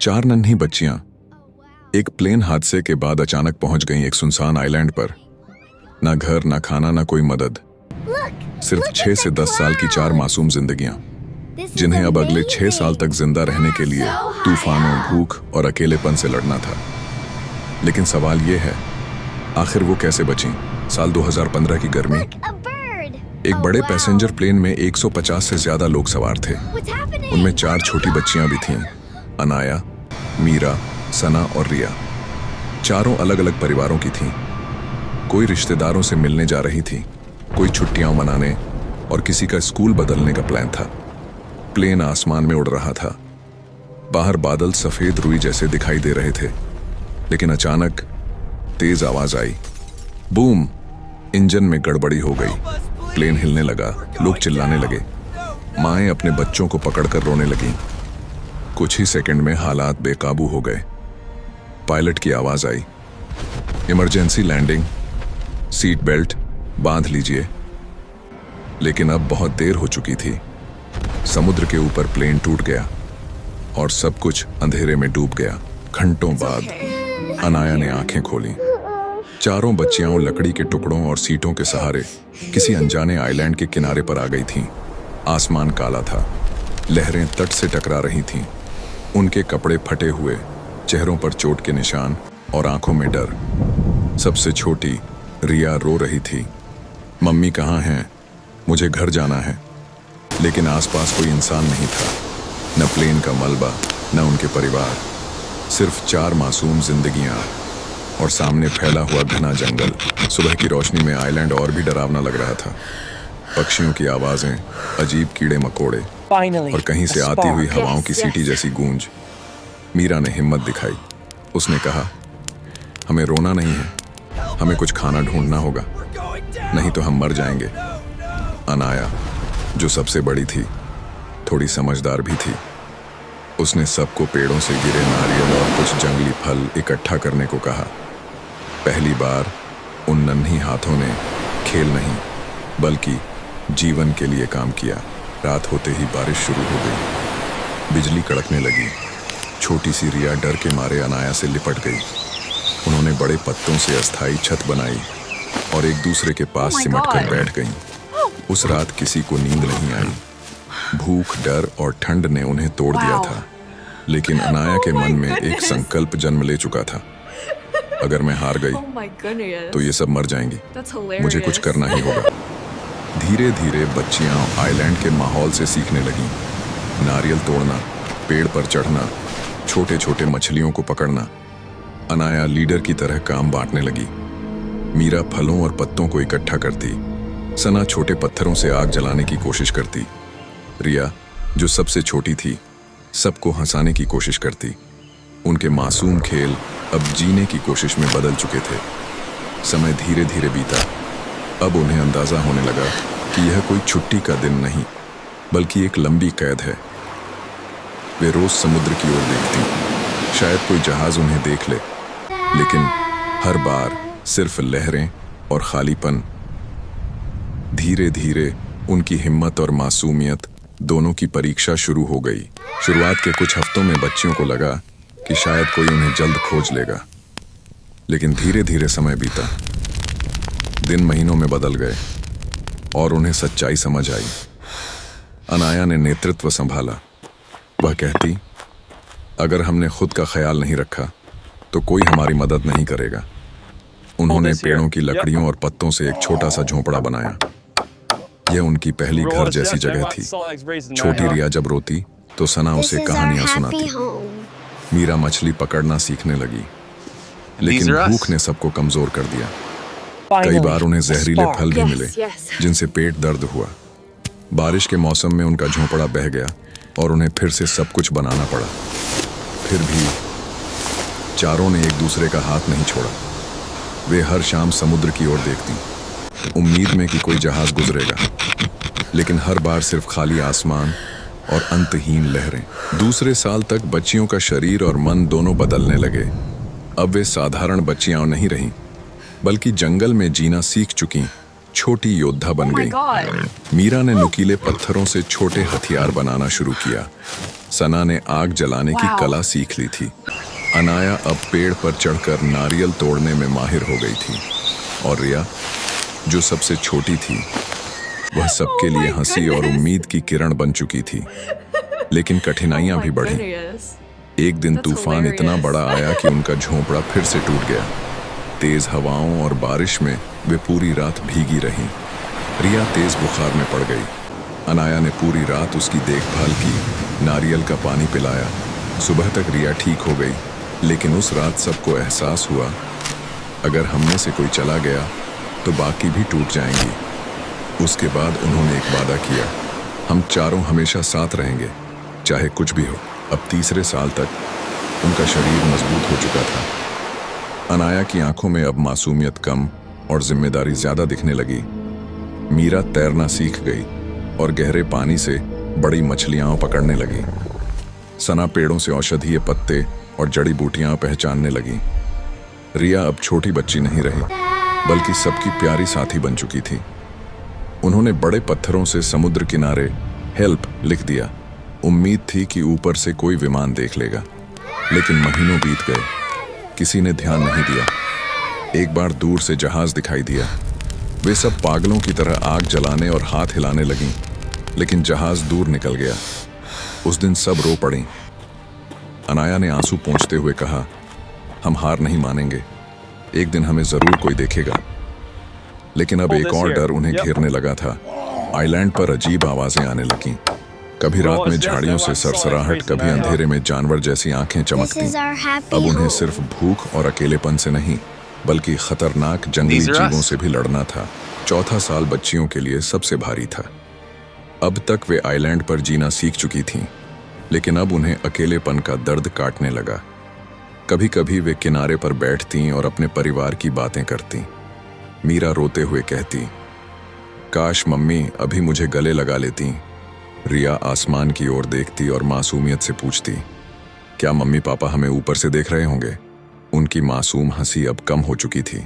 4 नन्ही बच्चियां एक प्लेन हादसे के बाद अचानक पहुंच गईं एक सुनसान आइलैंड पर। ना घर, ना खाना, ना कोई मदद। सिर्फ 6 से 10 साल की 4 मासूम जिंदगियां, जिन्हें अब अगले 6 साल तक जिंदा रहने के लिए तूफानों, भूख और अकेलेपन से लड़ना था। लेकिन सवाल ये है, आखिर वो कैसे बचीं? साल 2015 की गर्मी। एक बड़े पैसेंजर प्लेन में 150 से ज्यादा लोग सवार थे। उनमें 4 छोटी बच्चियां भी थीं, अनाया, मीरा, सना और रिया। चारों अलग अलग परिवारों की थीं। कोई रिश्तेदारों से मिलने जा रही थी, कोई छुट्टियां मनाने और किसी का स्कूल बदलने का प्लान था। प्लेन आसमान में उड़ रहा था। बाहर बादल सफेद रुई जैसे दिखाई दे रहे थे। लेकिन अचानक तेज आवाज आई, बूम! इंजन में गड़बड़ी हो गई। प्लेन हिलने लगा, लोग चिल्लाने लगे। माएं अपने बच्चों को पकड़कर रोने लगीं। कुछ ही सेकंड में हालात बेकाबू हो गए। पायलट की आवाज आई, इमरजेंसी लैंडिंग, सीट बेल्ट बांध लीजिए। लेकिन अब बहुत देर हो चुकी थी। समुद्र के ऊपर प्लेन टूट गया और सब कुछ अंधेरे में डूब गया। घंटों बाद अनाया ने आंखें खोली। चारों बच्चियां लकड़ी के टुकड़ों और सीटों के सहारे किसी अनजाने आइलैंड के किनारे पर आ गई थीं। आसमान काला था, लहरें तट से टकरा रही थीं। उनके कपड़े फटे हुए, चेहरों पर चोट के निशान और आंखों में डर। सबसे छोटी रिया रो रही थी, मम्मी कहाँ हैं? मुझे घर जाना है। लेकिन आसपास कोई इंसान नहीं था, न प्लेन का मलबा, न उनके परिवार। सिर्फ 4 मासूम जिंदगियां और सामने फैला हुआ घना जंगल। सुबह की रोशनी में आइलैंड और भी डरावना लग रहा था। पक्षियों की आवाजें, अजीब कीड़े मकोड़े और कहीं से आती हुई हवाओं की सीटी जैसी गूंज। मीरा ने हिम्मत दिखाई। उसने कहा, हमें रोना नहीं है, हमें कुछ खाना ढूंढना होगा, नहीं तो हम मर जाएंगे। अनाया, जो सबसे बड़ी थी, थोड़ी समझदार भी थी। उसने सबको पेड़ों से गिरे नारियल और कुछ जंगली फल इकट्ठा करने को कहा। पहली बार उन नन्ही हाथों ने खेल नहीं बल्कि जीवन के लिए काम किया। रात होते ही बारिश शुरू हो गई। बिजली कड़कने लगी। छोटी सी रिया डर के मारे अनाया से लिपट गई। उन्होंने बड़े पत्तों से अस्थाई छत बनाई और एक दूसरे के पास सिमट कर बैठ गईं। उस रात किसी को नींद नहीं आई। भूख, डर और ठंड ने उन्हें तोड़ दिया था। लेकिन अनाया के मन में एक संकल्प जन्म ले चुका था, अगर मैं हार गई तो ये सब मर जाएंगी, मुझे कुछ करना ही होगा। धीरे धीरे बच्चियां आइलैंड के माहौल से सीखने लगीं। नारियल तोड़ना, पेड़ पर चढ़ना, छोटे छोटे मछलियों को पकड़ना। अनाया लीडर की तरह काम बांटने लगी। मीरा फलों और पत्तों को इकट्ठा करती। सना छोटे पत्थरों से आग जलाने की कोशिश करती। रिया, जो सबसे छोटी थी, सबको हंसाने की कोशिश करती। उनके मासूम खेल अब जीने की कोशिश में बदल चुके थे। समय धीरे धीरे बीता। अब उन्हें अंदाजा होने लगा कि यह कोई छुट्टी का दिन नहीं, बल्कि एक लंबी कैद है। वे रोज समुद्र की ओर देखती। शायद कोई जहाज उन्हें देख ले, लेकिन हर बार सिर्फ लहरें और खालीपन। धीरे धीरे उनकी हिम्मत और मासूमियत दोनों की परीक्षा शुरू हो गई। शुरुआत के कुछ हफ्तों में बच्चियों को लगा कि शायद कोई उन्हें जल्द खोज लेगा। लेकिन धीरे धीरे समय बीता। दिन महीनों में बदल गए और उन्हें सच्चाई समझ आई। अनाया ने नेतृत्व संभाला। वह कहती, अगर हमने खुद का ख्याल नहीं रखा तो कोई हमारी मदद नहीं करेगा। उन्होंने पेड़ों की लकड़ियों और पत्तों से एक छोटा सा झोंपड़ा बनाया। यह उनकी पहली घर जैसी जगह थी। छोटी रिया जब रोती तो सना उसे कहानियां सुनाती। मीरा मछली पकड़ना सीखने लगी। लेकिन भूख ने सबको कमजोर कर दिया। कई बार उन्हें जहरीले फल भी मिले, जिनसे पेट दर्द हुआ। बारिश के मौसम में उनका झोंपड़ा बह गया और उन्हें फिर से सब कुछ बनाना पड़ा। फिर भी चारों ने एक दूसरे का हाथ नहीं छोड़ा। वे हर शाम समुद्र की ओर देखती, उम्मीद में कि कोई जहाज गुजरेगा। लेकिन हर बार सिर्फ खाली आसमान और अंतहीन लहरें। दूसरे साल तक बच्चियों का शरीर और मन दोनों बदलने लगे। अब वे साधारण बच्चियां नहीं रहीं, बल्कि जंगल में जीना सीख चुकी छोटी योद्धा बन गई। मीरा ने नुकीले पत्थरों से छोटे हथियार बनाना शुरू किया। सना ने आग जलाने की कला सीख ली थी। अनाया अब पेड़ पर चढ़कर नारियल तोड़ने में माहिर हो गई थी और रिया, जो सबसे छोटी थी, वह सबके लिए हंसी और उम्मीद की किरण बन चुकी थी। लेकिन कठिनाइयां भी बढ़ी। एक दिन तूफान इतना बड़ा आया कि उनका झोंपड़ा फिर से टूट गया। तेज हवाओं और बारिश में वे पूरी रात भीगी रहीं। रिया तेज बुखार में पड़ गई। अनाया ने पूरी रात उसकी देखभाल की, नारियल का पानी पिलाया। सुबह तक रिया ठीक हो गई, लेकिन उस रात सबको एहसास हुआ, अगर हम में से कोई चला गया तो बाकी भी टूट जाएंगी। उसके बाद उन्होंने एक वादा किया, हम चारों हमेशा साथ रहेंगे, चाहे कुछ भी हो। अब तीसरे साल तक उनका शरीर मजबूत हो चुका था। अनाया की आंखों में अब मासूमियत कम और जिम्मेदारी ज्यादा दिखने लगी। मीरा तैरना सीख गई और गहरे पानी से बड़ी मछलियां पकड़ने लगी। सना पेड़ों से औषधीय पत्ते और जड़ी बूटियां पहचानने लगी। रिया अब छोटी बच्ची नहीं रही, बल्कि सबकी प्यारी साथी बन चुकी थी। उन्होंने बड़े पत्थरों से समुद्र किनारे हेल्प लिख दिया। उम्मीद थी कि ऊपर से कोई विमान देख लेगा, लेकिन महीनों बीत गए, किसी ने ध्यान नहीं दिया। एक बार दूर से जहाज दिखाई दिया। वे सब पागलों की तरह आग जलाने और हाथ हिलाने लगीं, लेकिन जहाज दूर निकल गया। उस दिन सब रो पड़ीं। अनाया ने आंसू पोंछते हुए कहा, हम हार नहीं मानेंगे, एक दिन हमें जरूर कोई देखेगा। लेकिन अब एक और डर उन्हें घेरने लगा था। आइलैंड पर अजीब आवाजें आने लगीं। कभी रात में झाड़ियों से सरसराहट, कभी अंधेरे में जानवर जैसी आंखें चमकती। अब उन्हें सिर्फ भूख और अकेलेपन से नहीं, बल्कि खतरनाक जंगली जीवों से भी लड़ना था। चौथा साल बच्चियों के लिए सबसे भारी था। अब तक वे आइलैंड पर जीना सीख चुकी थीं, लेकिन अब उन्हें अकेलेपन का दर्द काटने लगा। कभी कभी वे किनारे पर बैठतीं और अपने परिवार की बातें करतीं। मीरा रोते हुए कहती, काश मम्मी अभी मुझे गले लगा लेती। रिया आसमान की ओर देखती और मासूमियत से पूछती, क्या मम्मी पापा हमें ऊपर से देख रहे होंगे? उनकी मासूम हंसी अब कम हो चुकी थी।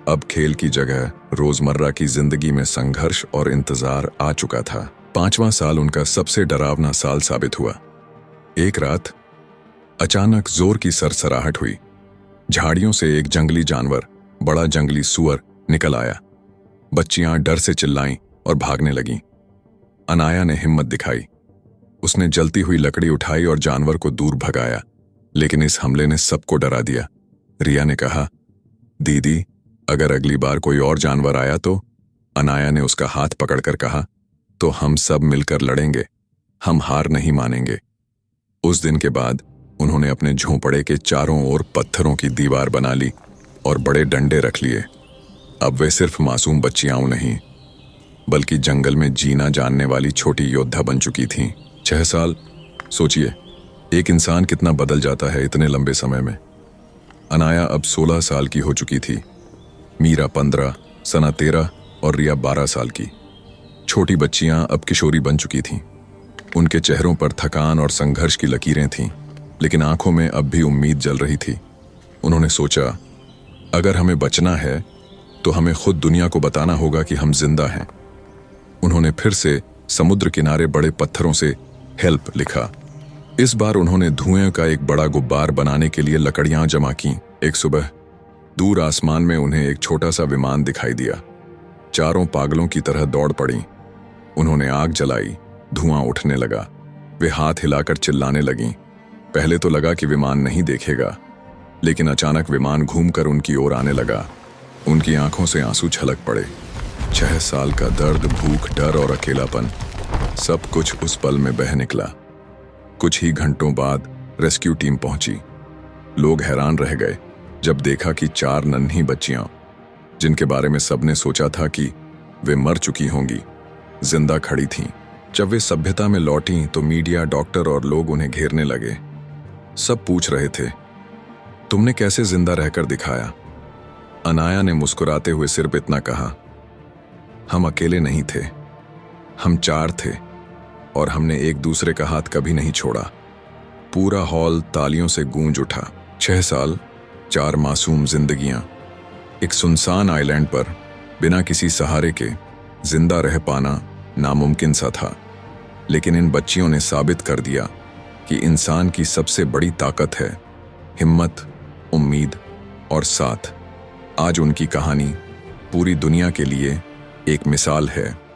अब खेल की जगह रोजमर्रा की जिंदगी में संघर्ष और इंतजार आ चुका था। 5वां साल उनका सबसे डरावना साल साबित हुआ। एक रात अचानक जोर की सरसराहट हुई। झाड़ियों से एक जंगली जानवर, बड़ा जंगली सुअर, निकल आया। बच्चियां डर से चिल्लाईं और भागने लगीं। अनाया ने हिम्मत दिखाई। उसने जलती हुई लकड़ी उठाई और जानवर को दूर भगाया, लेकिन इस हमले ने सबको डरा दिया। रिया ने कहा, दीदी, अगर अगली बार कोई और जानवर आया तो? अनाया ने उसका हाथ पकड़कर कहा, तो हम सब मिलकर लड़ेंगे, हम हार नहीं मानेंगे। उस दिन के बाद उन्होंने अपने झोंपड़े के चारों ओर पत्थरों की दीवार बना ली और बड़े डंडे रख लिए। अब वे सिर्फ मासूम बच्चियां नहीं, बल्कि जंगल में जीना जानने वाली छोटी योद्धा बन चुकी थीं। 6 साल, सोचिए, एक इंसान कितना बदल जाता है इतने लंबे समय में। अनाया अब 16 साल की हो चुकी थी। मीरा 15, सना 13 और रिया 12 साल की। छोटी बच्चियां अब किशोरी बन चुकी थीं। उनके चेहरों पर थकान और संघर्ष की लकीरें थीं, लेकिन आंखों में अब भी उम्मीद जल रही थी। उन्होंने सोचा, अगर हमें बचना है तो हमें खुद दुनिया को बताना होगा कि हम जिंदा हैं। उन्होंने फिर से समुद्र किनारे बड़े पत्थरों से हेल्प लिखा। इस बार उन्होंने धुएं का एक बड़ा गुब्बार बनाने के लिए लकड़ियां जमा कीं। एक सुबह दूर आसमान में उन्हें एक छोटा सा विमान दिखाई दिया। चारों पागलों की तरह दौड़ पड़ी। उन्होंने आग जलाई, धुआं उठने लगा। वे हाथ हिलाकर चिल्लाने लगीं। पहले तो लगा कि विमान नहीं देखेगा, लेकिन अचानक विमान घूमकर उनकी ओर आने लगा। उनकी आंखों से आंसू छलक पड़े। 6 साल का दर्द, भूख, डर और अकेलापन, सब कुछ उस पल में बह निकला। कुछ ही घंटों बाद रेस्क्यू टीम पहुंची। लोग हैरान रह गए जब देखा कि 4 नन्ही बच्चियां, जिनके बारे में सबने सोचा था कि वे मर चुकी होंगी, जिंदा खड़ी थीं। जब वे सभ्यता में लौटीं तो मीडिया, डॉक्टर और लोग उन्हें घेरने लगे। सब पूछ रहे थे, तुमने कैसे जिंदा रहकर दिखाया? अनाया ने मुस्कुराते हुए सिर्फ इतना कहा, हम अकेले नहीं थे, हम 4 थे और हमने एक दूसरे का हाथ कभी नहीं छोड़ा। पूरा हॉल तालियों से गूंज उठा। 6 साल, 4 मासूम जिंदगियां, एक सुनसान आइलैंड पर बिना किसी सहारे के जिंदा रह पाना नामुमकिन सा था। लेकिन इन बच्चियों ने साबित कर दिया कि इंसान की सबसे बड़ी ताकत है हिम्मत, उम्मीद और साथ। आज उनकी कहानी पूरी दुनिया के लिए एक मिसाल है।